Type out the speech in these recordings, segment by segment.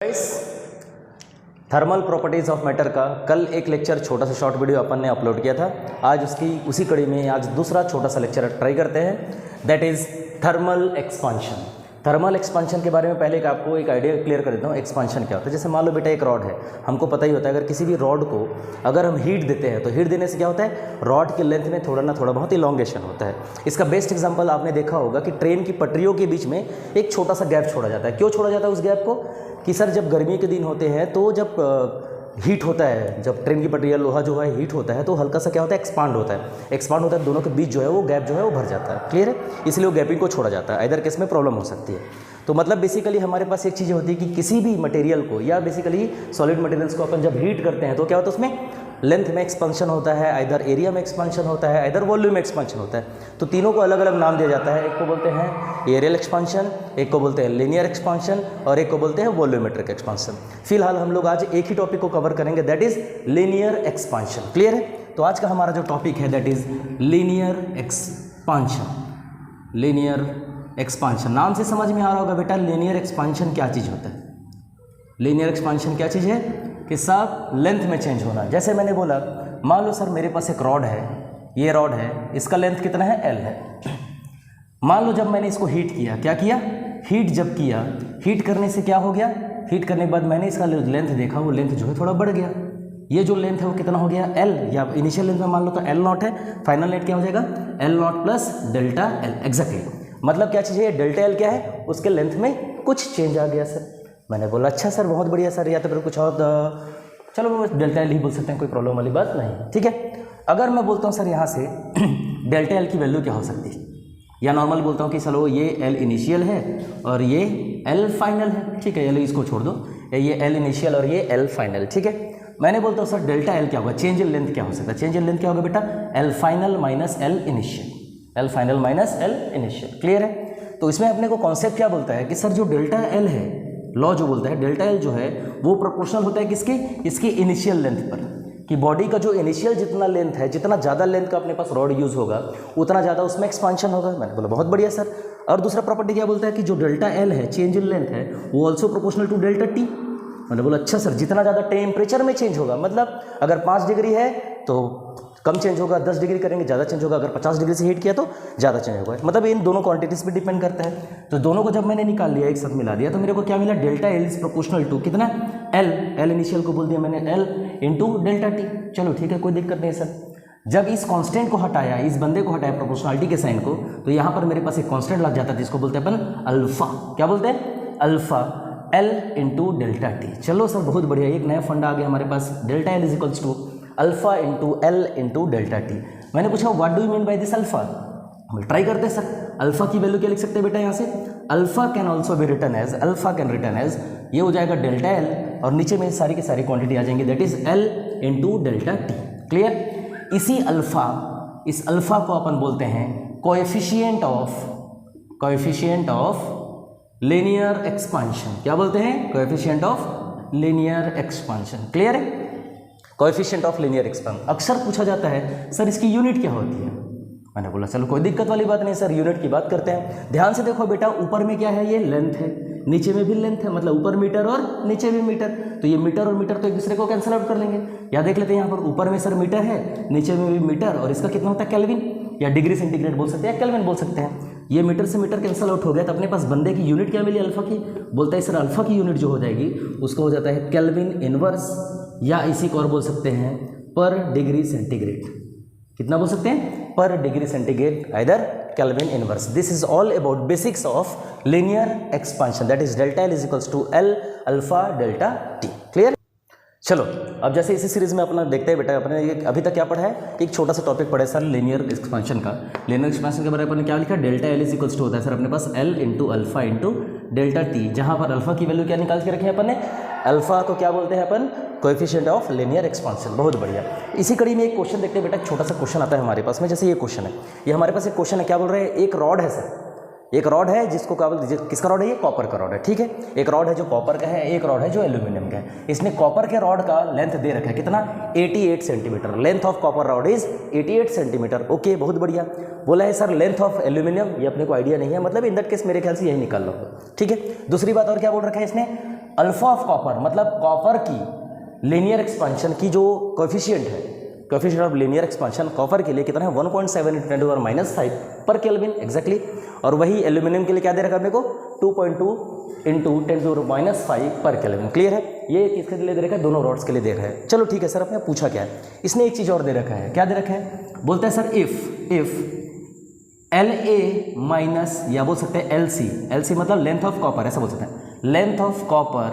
Guys, thermal properties of matter का कल एक लेक्चर छोटा सा शॉर्ट वीडियो अपन ने अपलोड किया था। आज उसी कड़ी में आज दूसरा छोटा सा लेक्चर ट्राई करते हैं, that is thermal expansion. Thermal expansion के बारे में पहले आपको एक आइडिया क्लियर कर देता हूँ। एक्सपांशन क्या होता है? जैसे मान लो बेटा एक रॉड है, हमको पता ही होता है अगर किसी भी रॉड को अगर हम हीट देते हैं तो हीट देने से क्या होता है, रॉड की लेंथ में थोड़ा ना थोड़ा बहुत इलॉन्गेशन होता है। इसका बेस्ट एग्जांपल आपने देखा होगा कि ट्रेन की पटरियों के बीच में एक छोटा सा गैप छोड़ा जाता है। क्यों छोड़ा जाता है उस गैप को? कि सर जब गर्मी के दिन होते हैं तो जब हीट होता है, जब ट्रेन की पटरी या लोहा जो है हीट होता है तो हल्का सा क्या होता है, एक्सपांड होता है। एक्सपांड होता है, दोनों के बीच जो है वो गैप जो है वो भर जाता है। क्लियर है? इसलिए वो गैपिंग को छोड़ा जाता है। इधर केस में प्रॉब्लम हो सकती है। तो मतलब बेसिकली हमारे पास एक चीज़ होती है कि किसी भी मटेरियल को या बेसिकली सॉलिड मटेरियल्स को अपन जब हीट करते हैं तो क्या होता है, उसमें लेंथ में एक्सपेंशन होता है, इधर एरिया में एक्सपेंशन होता है, इधर वॉल्यूम में एक्सपेंशन होता है। तो तीनों को अलग अलग नाम दिया जाता है। एक को बोलते हैं एरियल एक्सपांशन, एक को बोलते हैं लीनियर एक्सपांशन और एक को बोलते हैं वॉल्यूमेट्रिक एक्सपांशन। फिलहाल हम लोग आज एक ही टॉपिक को कवर करेंगे, that is linear expansion. Clear है? तो आज का हमारा जो टॉपिक है that is linear expansion. Linear expansion नाम से समझ में आ रहा होगा बेटा, लीनियर एक्सपांशन क्या चीज़ होता है। लीनियर एक्सपांशन क्या चीज़ है कि सब लेंथ में चेंज होना। जैसे मैंने बोला, मान लो सर मेरे पास एक रॉड है, ये रॉड है, इसका लेंथ कितना है, एल है। मान लो जब मैंने इसको हीट किया, क्या किया, हीट जब किया, हीट करने से क्या हो गया, हीट करने के बाद मैंने इसका लेंथ देखा, वो लेंथ जो है थोड़ा बढ़ गया। ये जो लेंथ है वो कितना हो गया, एल, या इनिशियल लेंथ में मान लो तो एल नॉट है, फाइनल लेंथ क्या हो जाएगा, L not plus delta L. Exactly मतलब क्या चीज़ है, डेल्टा एल क्या है, उसके लेंथ में कुछ चेंज आ गया सर। मैंने बोला अच्छा सर बहुत बढ़िया सर, या तो फिर कुछ और, चलो डेल्टा एल ही बोल सकते हैं, कोई प्रॉब्लम वाली बात नहीं। ठीक है, अगर मैं बोलता हूँ सर यहाँ से डेल्टा एल की वैल्यू क्या हो सकती है, या नॉर्मल बोलता हूँ कि चलो ये एल इनिशियल है और ये एल फाइनल है। ठीक है, ये इसको छोड़ दो, ये एल इनिशियल और ये एल फाइनल। ठीक है, मैंने बोलता हूँ सर डेल्टा एल क्या होगा, चेंज इन लेंथ क्या हो सकता है। चेंज इन लेंथ क्या होगा बेटा, L final minus L initial, L final minus L initial. Clear है? तो इसमें अपने को कॉन्सेप्ट क्या बोलता है कि सर जो डेल्टा एल है, लॉ जो बोलता है डेल्टा एल जो है वो प्रोपोर्शनल होता है किसके, इसके इनिशियल लेंथ पर, कि बॉडी का जो इनिशियल जितना लेंथ है, जितना ज़्यादा लेंथ का अपने पास रॉड यूज़ होगा उतना ज़्यादा उसमें एक्सपांशन होगा। मैंने बोला बहुत बढ़िया सर। और दूसरा प्रॉपर्टी क्या बोलता है कि जो डेल्टा एल है, चेंज इन लेंथ है, वो also proportional to delta T. मैंने बोला अच्छा सर, जितना ज़्यादा टेम्परेचर में चेंज होगा, मतलब अगर 5 डिग्री है तो कम चेंज होगा, 10 डिग्री करेंगे ज़्यादा चेंज होगा, अगर 50 डिग्री से हीट किया तो ज़्यादा चेंज होगा। मतलब इन दोनों क्वांटिटीज़ पे डिपेंड करता है। तो दोनों को जब मैंने निकाल लिया, एक साथ मिला दिया, तो मेरे को क्या मिला, delta L is proportional to कितना, एल, एल इनिशियल को बोल दिया मैंने एल इंटू डेल्टा टी। चलो ठीक है, कोई दिक्कत नहीं सर। जब इस कांस्टेंट को हटाया, इस बंदे को हटाया प्रोपोर्शनलिटी के साइन को, तो यहाँ पर मेरे पास एक कांस्टेंट लग जाता है जिसको बोलते हैं अपन अल्फा। क्या बोलते हैं, alpha, L into delta T. चलो सर बहुत बढ़िया, एक नया फंडा आ गया हमारे पास, delta L is equals to alpha into L into delta T. मैंने पूछा what do you mean by this alpha. हम ट्राई करते हैं सर, अल्फा की वैल्यू क्या लिख सकते हैं बेटा यहाँ से, alpha can also be written as, alpha can written as, ये हो जाएगा डेल्टा एल और नीचे में सारी की सारी क्वांटिटी आ जाएंगी, that is L into delta T. Clear? इसी अल्फा, इस अल्फा को अपन बोलते हैं कोएफिशिएंट ऑफ लीनियर एक्सपांशन। क्या बोलते हैं, coefficient of linear expansion. Clear है? कोएफिशिएंट ऑफ लीनियर एक्सपांशन अक्सर पूछा जाता है सर इसकी यूनिट क्या होती है। मैंने बोला चलो कोई दिक्कत वाली बात नहीं सर, यूनिट की बात करते हैं। ध्यान से देखो बेटा, ऊपर में क्या है, ये लेंथ है, नीचे में भी लेंथ है, मतलब ऊपर मीटर और नीचे भी मीटर। तो ये मीटर और मीटर तो एक दूसरे को कैंसिल आउट कर लेंगे। या देख लेते हैं यहाँ पर, ऊपर में सर मीटर है, नीचे में भी मीटर, और इसका कितना होता है, केल्विन या डिग्री सेंटीग्रेड बोल सकते हैं, केल्विन बोल सकते हैं। ये मीटर से मीटर कैंसिल आउट हो गया, तो अपने पास बंदे की यूनिट क्या मिली, अल्फा की। बोलता है सर अल्फा की यूनिट जो हो जाएगी उसको हो जाता है केल्विन इनवर्स, या इसी को और बोल सकते हैं पर डिग्री सेंटीग्रेड। कितना बोल सकते हैं, पर degree centigrade, either kelvin inverse. This is all about basics of linear expansion, that is delta L is equals to L alpha delta T. Clear? चलो अब जैसे इसी सीरीज में अपना देखते हैं बेटा, अपने अभी तक क्या पढ़ा है, एक छोटा सा टॉपिक पढ़ा है सर लीनियर एक्सपांशन का। लीनियर एक्सपांशन के बारे में अपन ने क्या लिखा, delta L is equals to होता है सर अपने पास L into alpha into delta T, जहाँ पर अल्फा की वैल्यू क्या निकाल के रखे हैं अपन ने, अल्फा को क्या बोलते हैं अपन, कोएफिशिएंट ऑफ लीनियर एक्सपांशन। बहुत बढ़िया। इसी कड़ी में एक क्वेश्चन देखते हैं बेटा, छोटा सा क्वेश्चन आता है हमारे पास में। जैसे ये क्वेश्चन है, ये हमारे पास एक क्वेश्चन है, क्या बोल रहे हैं, एक रॉड है सर, एक रॉड है जिसको क्या बोलते हैं, किसका रॉड है, ये कॉपर का रॉड है। ठीक है, एक रॉड है जो कॉपर का है, एक रॉड है जो एल्यूमिनियम का है। इसने कॉपर के रॉड का लेंथ दे रखा है कितना, 88 centimetre. Length of copper rod is 88 centimetre. Okay, बहुत बढ़िया। बोला है सर लेंथ ऑफ एल्यूमिनियम, ये अपने को आइडिया नहीं है, मतलब इन दैट केस मेरे ख्याल से यही निकाल लो। ठीक है, दूसरी बात और क्या बोल रखा है इसने, अल्फा ऑफ कॉपर, मतलब कॉपर की लीनियर एक्सपांशन की जो कोएफिशिएंट है, coefficient of linear expansion copper के लिए कितना है 1.7 × 10⁻⁵ पर केल्विन एग्जैक्टली। और वही एल्यूमिनियम के लिए क्या दे रखा है अपने को 2.2 × 10⁻⁵ पर केल्विन। क्लियर है? ये किसके लिए दे रखा है? दोनों रॉड्स के लिए दे रखा है। चलो ठीक है सर, अपने पूछा क्या है, इसने एक चीज़ और दे रखा है। क्या दे रखा है? बोलता है सर इफ La माइनस, या बोल सकते हैं LC मतलब लेंथ ऑफ कॉपर, ऐसा बोल सकते हैं लेंथ ऑफ कॉपर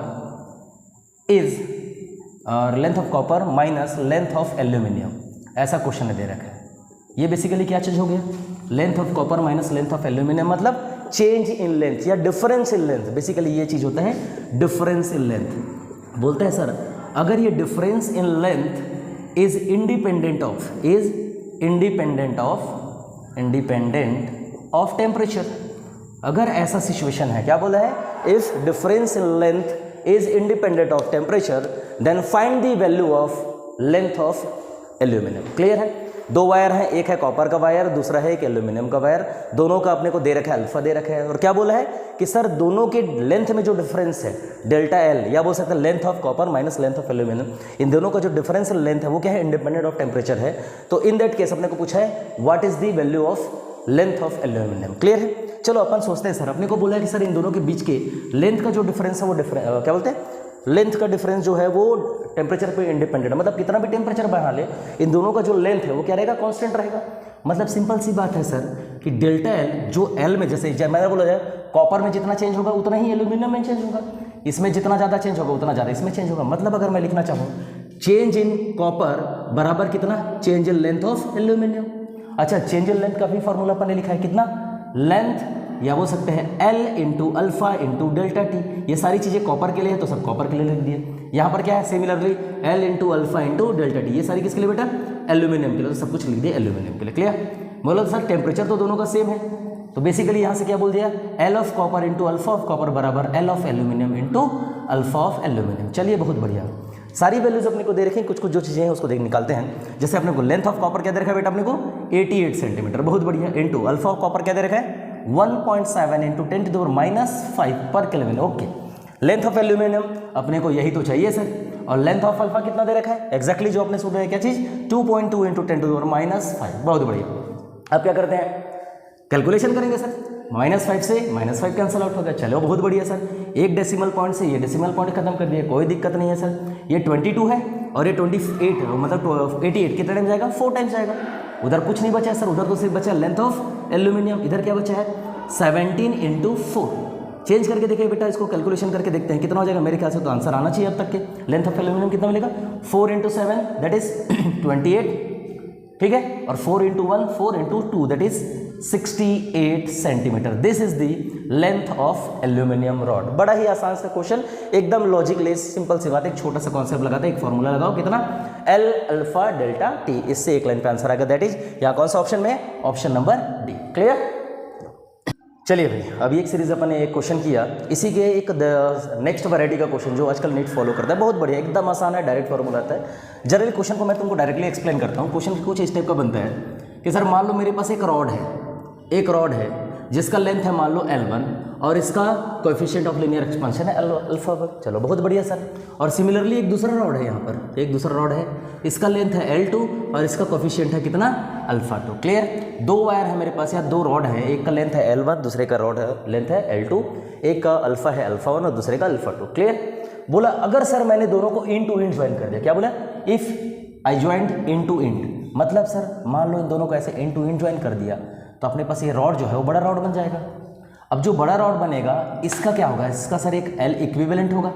इज और length of copper minus length of aluminium, ऐसा क्वेश्चन दे रखा है। ये बेसिकली क्या चीज़ हो गया? Length of copper minus length of aluminium मतलब चेंज इन लेंथ या डिफरेंस इन लेंथ, बेसिकली ये चीज़ होता है डिफरेंस इन लेंथ। बोलते हैं सर अगर ये difference in length is independent of temperature, अगर ऐसा सिचुएशन है, क्या बोला है? If difference in length is independent of temperature then find the value of length of aluminium. Clear है? दो वायर हैं, एक है कॉपर का वायर, दूसरा है एक एल्यूमिनियम का वायर, दोनों का अपने को दे रखा है अल्फा दे रखा है। और क्या बोला है कि सर दोनों के लेंथ में जो डिफरेंस है डेल्टा एल, या बोल सकते हैं length of copper minus length of aluminium, इन दोनों का जो डिफरेंस लेंथ है वो क्या है? इंडिपेंडेंट ऑफ टेम्परेचर है। तो इन दैट केस अपने को पूछा है what is the value of length of aluminium. Clear है? चलो अपन सोचते हैं सर, अपने को बोला है कि सर इन दोनों के बीच के लेंथ का जो डिफरेंस है वो क्या बोलते हैं? लेंथ का डिफरेंस जो है वो टेम्परेचर पे इंडिपेंडेंट है, मतलब कितना भी टेम्परेचर बढ़ा ले इन दोनों का जो लेंथ है वो क्या रहेगा? कांस्टेंट रहेगा। मतलब सिंपल सी बात है सर कि डेल्टा एल जो एल में, जैसे मैंने बोला जाए कॉपर में जितना चेंज होगा उतना ही एल्यूमिनियम में चेंज होगा, इसमें जितना ज़्यादा चेंज होगा उतना ज़्यादा इसमें चेंज होगा। मतलब अगर मैं लिखना चाहूँ चेंज इन कॉपर बराबर कितना? Change in length of aluminium. अच्छा, चेंज इन लेंथ का भी फॉर्मूला अपन ने लिखा है कितना? लेंथ, या बोल सकते हैं L × अल्फा × डेल्टा टी। ये सारी चीज़ें कॉपर के लिए है तो सब कॉपर के लिए लिख दिए। यहाँ पर क्या है? Similarly L × alpha × delta T, ये सारी किसके लिए बेटा? एल्यूमिनियम के लिए, तो सब कुछ लिख दिया एल्यूमिनियम के लिए। क्लियर? बोलो सर टेम्परेचर तो दोनों का सेम है, तो बेसिकली यहाँ से क्या बोल दिया? L of copper × alpha of copper बराबर L of aluminium × alpha of aluminium. चलिए बहुत बढ़िया, सारी वैल्यूज अपने को दे रखी हैं, कुछ कुछ जो चीज़ें हैं उसको देख निकालते हैं। जैसे अपने को लेंथ ऑफ कॉपर क्या दे रखा है बेटा? अपने को 88 सेंटीमीटर, बहुत बढ़िया, इंटू अल्फा ऑफ कॉपर क्या दे रखा है? 1.7 × 10⁻⁵ पर kelvin. Okay, length of aluminium अपने को यही तो चाहिए सर, और लेंथ ऑफ अल्फा कितना दे रखा है? एग्जैक्टली जो अपने सुना है क्या चीज़? 2.2 × 10⁻⁵। बहुत बढ़िया। अब क्या करते हैं? कैलकुलेशन करेंगे सर। -5 से -5 कैंसिल आउट हो गया। चलो बहुत बढ़िया सर, एक डेसिमल पॉइंट से ये डेसिमल पॉइंट खत्म कर दिया, कोई दिक्कत नहीं है सर। ये 22 है और ये 28 मतलब 88 कितने टाइम जाएगा? 4 टाइम्स जाएगा। उधर कुछ नहीं बचा है सर, उधर तो सिर्फ बचा लेंथ ऑफ एल्यूमिनियम। इधर क्या बचा है? 17 × 4। चेंज करके देखिए बेटा, इसको कैलकुलेशन करके देखते हैं कितना हो जाएगा। मेरे ख्याल से तो आंसर आना चाहिए अब तक के। लेंथ ऑफ एल्यूमिनियम कितना मिलेगा? 4 × 7 दैट इज 28, ठीक है, और 4 × 1 4 × 2 that is 68 centimetre. This is the length of aluminium rod. बड़ा ही आसान सा क्वेश्चन, एकदम लॉजिक लेस, सिंपल सी बात है। एक छोटा सा कॉन्सेप्ट लगाते हैं, एक फॉर्मूला लगाओ कितना? L अल्फा डेल्टा टी, इससे एक लाइन पे आंसर आएगा। दैट इज यहाँ कौन सा ऑप्शन में? Option number D. क्लियर? चलिए भाई, अभी एक सीरीज अपन ने एक क्वेश्चन किया, इसी के एक नेक्स्ट वैरायटी का क्वेश्चन जो आजकल नीट फॉलो करता है, बहुत बढ़िया, एकदम आसान है, डायरेक्ट फॉर्मूला आता है। जनरली क्वेश्चन को मैं तुमको डायरेक्टली एक्सप्लेन करता हूँ। क्वेश्चन कुछ इस टाइप का बनता है कि सर मान लो मेरे पास एक रॉड है जिसका लेंथ है मान लो L1 और इसका कोएफिशिएंट ऑफ लीनियर एक्सपेंशन है अल्फा 1। चलो बहुत बढ़िया सर। और सिमिलरली एक दूसरा रॉड है, यहाँ पर एक दूसरा रॉड है, इसका लेंथ है L2 और इसका कोएफिशिएंट है कितना? अल्फा 2। क्लियर? दो वायर है मेरे पास, यहाँ दो रॉड है, एक का लेंथ है L1, दूसरे का रॉड है लेंथ है L2, एक का अल्फा है अल्फा 1 और दूसरे का अल्फा 2। क्लियर? बोला अगर सर मैंने दोनों को इंड टू इंड ज्वाइन कर दिया, क्या बोला? If I joint end to end, मतलब सर मान लो इन दोनों को ऐसे इंड टू इंड ज्वाइन कर दिया तो अपने पास ये रॉड जो है वो बड़ा रॉड बन जाएगा। अब जो बड़ा रॉड बनेगा इसका क्या होगा? इसका सर एक L इक्विवेलेंट होगा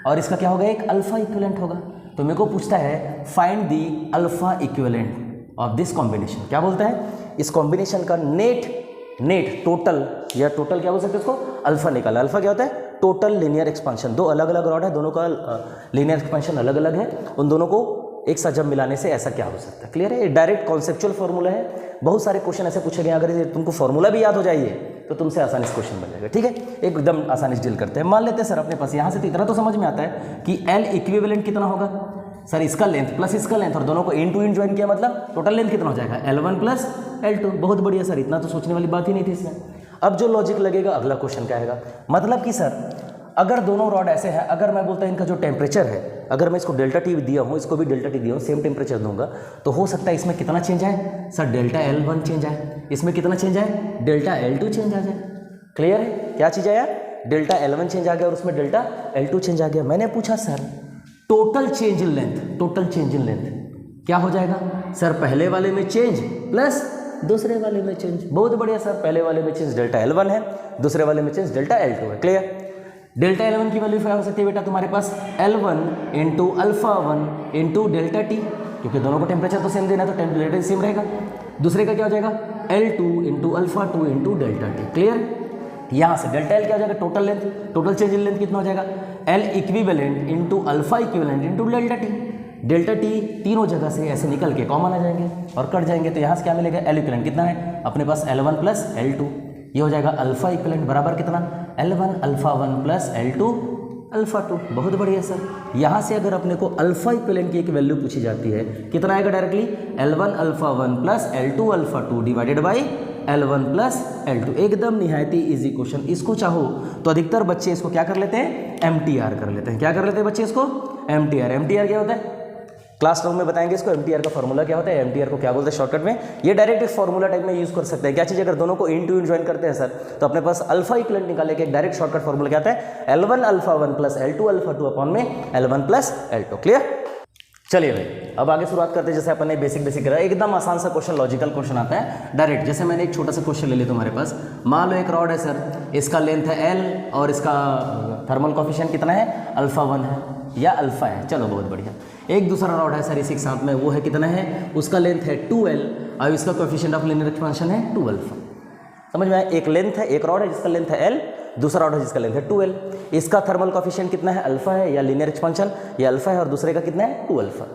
और इसका क्या होगा? एक अल्फा इक्विवेलेंट होगा। तो मेरे को पूछता है find the alpha equivalent of this combination. क्या बोलता है? इस कॉम्बिनेशन का नेट टोटल, या टोटल क्या बोल सकते हैं इसको? अल्फा निकाला। अल्फा क्या होता है? Total linear expansion. दो अलग अलग रॉड है, दोनों का लीनियर एक्सपेंशन अलग अलग है, उन दोनों को एक साथ जब मिलाने से ऐसा क्या हो सकता है। क्लियर है? ये डायरेक्ट कॉन्सेप्चुअल फॉर्मूला है। बहुत सारे क्वेश्चन ऐसे पूछे गए, अगर तुमको फॉर्मूला भी याद हो जाइए तो तुमसे आसानी से क्वेश्चन बन जाएगा। ठीक है, एकदम आसानी से डील करते हैं। मान लेते हैं सर अपने पास यहाँ से तो इतना तो समझ में आता है कि L इक्विवेलेंट कितना होगा? सर इसका लेंथ प्लस इसका लेंथ और दोनों को इन टू इन ज्वाइन किया, मतलब टोटल लेंथ कितना हो जाएगा? L1 plus L2। बहुत बढ़िया सर, इतना तो सोचने वाली बात ही नहीं थी इसमें। अब जो लॉजिक लगेगा अगला क्वेश्चन क्या आएगा, मतलब कि सर अगर दोनों रॉड ऐसे हैं, अगर मैं बोलता हूँ इनका जो टेम्परेचर है, अगर मैं इसको डेल्टा टी दिया हूँ, इसको भी डेल्टा टी दिया हूँ, सेम टेम्परेचर दूंगा, तो हो सकता है इसमें कितना चेंज आए सर, डेल्टा L1 चेंज आए, इसमें कितना चेंज आए, डेल्टा L2 चेंज आ जाए। क्लियर है, क्या चीज़ आया, डेल्टा L1 चेंज आ गया और उसमें डेल्टा L2 चेंज आ गया। मैंने पूछा sir total change in length, total change in length क्या हो जाएगा सर, पहले वाले में चेंज प्लस दूसरे वाले में चेंज। बहुत बढ़िया सर, पहले वाले में चेंज डेल्टा L1 है, दूसरे वाले में चेंज डेल्टा L2 है। क्लियर, डेल्टा L1 की वैल्यू क्या हो सकती है बेटा तुम्हारे पास, L1 into alpha 1 into delta T, क्योंकि दोनों को टेम्परेचर तो सेम देना है तो टेम्परेचर सेम रहेगा। दूसरे का क्या हो जाएगा, L2 into alpha 2 into delta T. Clear, यहाँ से डेल्टा L क्या हो जाएगा, total length, total change in length कितना हो जाएगा, L equivalent into alpha equivalent into delta T. Delta T तीनों जगह से ऐसे निकल के कॉमन आ जाएंगे और कट जाएंगे, तो यहाँ से क्या मिलेगा, L इक्विवेलेंट कितना है अपने पास, L1 प्लस L2, ये हो जाएगा अल्फा इक्विवेलेंट बराबर कितना, L1 alpha 1 plus L2 alpha 2। बहुत बढ़िया सर, यहाँ से अगर अपने को अल्फा इक्विवेलेंट की एक वैल्यू पूछी जाती है, कितना आएगा directly, L1 alpha 1 plus L2 alpha 2 divided by L1 plus L2। एकदम निहायती इजी क्वेश्चन। इसको चाहो तो अधिकतर बच्चे इसको क्या कर लेते हैं, MTR कर लेते हैं। क्या कर लेते हैं बच्चे इसको, MTR। MTR क्या होता है, क्लासरूम में बताएंगे इसको, MTR का फॉर्मूला क्या होता है, MTR को क्या बोलते हैं शॉर्टकट में। ये डायरेक्ट एक फॉर्मूला टाइप में यूज कर सकते हैं। क्या चीज़, अगर दोनों को इन टू इन ज्वाइन करते हैं सर, तो अपने पास अल्फा इक्विवेलेंट निकाले के एक डायरेक्ट शॉर्टकट फॉर्मूला क्या आता है, L1 alpha 1 plus L2 alpha 2 upon में L1 प्लस L2। क्लियर, चलिए भाई अब आगे शुरुआत करते हैं। जैसे अपन ने बेसिक करा, एकदम आसान सा क्वेश्चन, लॉजिकल क्वेश्चन आता है डायरेक्ट। जैसे मैंने एक छोटा सा क्वेश्चन ले लिया तुम्हारे पास, मान लो एक रॉड है सर, इसका लेंथ है L और इसका थर्मल कोफिशिएंट कितना है, अल्फा 1 है या अल्फा है, चलो बहुत बढ़िया। एक दूसरा रॉड है सर इसी के साथ में, वो है कितना है, उसका लेंथ है 2L और इसका कोफिशिएंट ऑफ लीनियर एक्सपेंशन है 2 अल्फा। समझ में आया, एक लेंथ है, एक रॉड है जिसका लेंथ है L, दूसरा रॉड है जिसका लेंथ है 2L। इसका थर्मल कोफिशिएंट कितना है, अल्फा है या लीनियर एक्सपेंशन ये अल्फा है, और दूसरे का कितना है 2 अल्फा।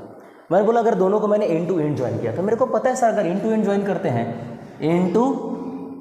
मैंने बोला अगर दोनों को मैंने इन टू इन ज्वाइन किया, तो मेरे को पता है सर अगर इन टू इन ज्वाइन करते हैं, इन टू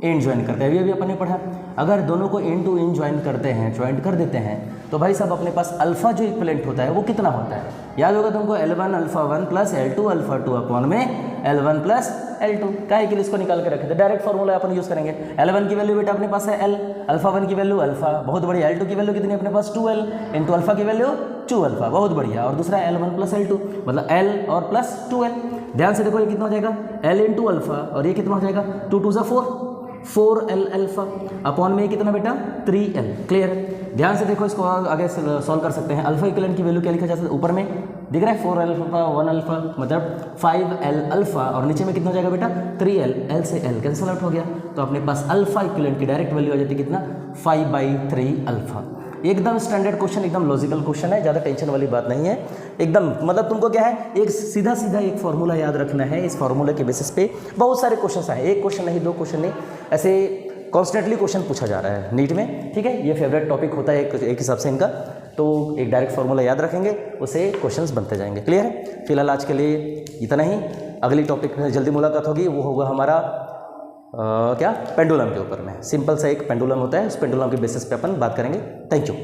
इन ज्वाइन करते हैं, ये भी अपन ने पढ़ा, अगर दोनों को इन टू इन ज्वाइन करते हैं, ज्वाइन कर देते हैं, तो भाई साहब अपने पास अल्फा जो इक्विवेलेंट होता है वो कितना होता है, याद होगा तुमको, L1 alpha 1 plus L2 alpha 2 upon में L1 प्लस L2। काहे के लिए इसको निकाल के रखे थे, डायरेक्ट फॉर्मूला अपन यूज करेंगे। L1 की वैल्यू बेटा अपने पास है L, अल्फा 1 की वैल्यू अल्फा, बहुत बढ़िया। L2 की वैल्यू कितनी अपने पास 2L इंटू अल्फा की वैल्यू 2 अल्फा, बहुत बढ़िया। और दूसरा L1 प्लस L2 मतलब L और प्लस 2L। ध्यान से देखो ये कितना हो जाएगा, L इंटू अल्फा और ये कितना हो जाएगा, 2 2 4L अल्फा अपॉन में कितना बेटा 3L। क्लियर है, ध्यान से देखो इसको आगे सॉल्व कर सकते हैं। अल्फा इक्विवेलेंट की वैल्यू क्या लिखा जा सकता है, ऊपर में दिख रहा है 4L अल्फा 1 अल्फा मतलब 5L अल्फा, और नीचे में कितना हो जाएगा बेटा 3L, L से L कैंसिल आउट हो गया, तो अपने पास अल्फा इक्विवेलेंट की डायरेक्ट वैल्यू आ जाती है कितना 5/3 अल्फा। एकदम स्टैंडर्ड क्वेश्चन, एकदम लॉजिकल क्वेश्चन है, ज़्यादा टेंशन वाली बात नहीं है एकदम। मतलब तुमको क्या है, एक सीधा एक फार्मूला याद रखना है, इस फार्मूले के बेसिस पे बहुत सारे क्वेश्चन आए, एक क्वेश्चन नहीं, 2 क्वेश्चन नहीं, ऐसे कॉन्स्टेंटली क्वेश्चन पूछा जा रहा है नीट में। ठीक है, ये फेवरेट टॉपिक होता है एक हिसाब से इनका, तो एक डायरेक्ट फार्मूला याद रखेंगे, उसे क्वेश्चंस बनते जाएंगे। क्लियर है, फिलहाल आज के लिए इतना ही। अगली टॉपिक में जल्दी मुलाकात होगी, वो होगा हमारा क्या, पेंडुलम के ऊपर में। सिंपल सा एक पेंडुलम होता है, उस पेंडुलम के बेसिस पे अपन बात करेंगे। Thank you.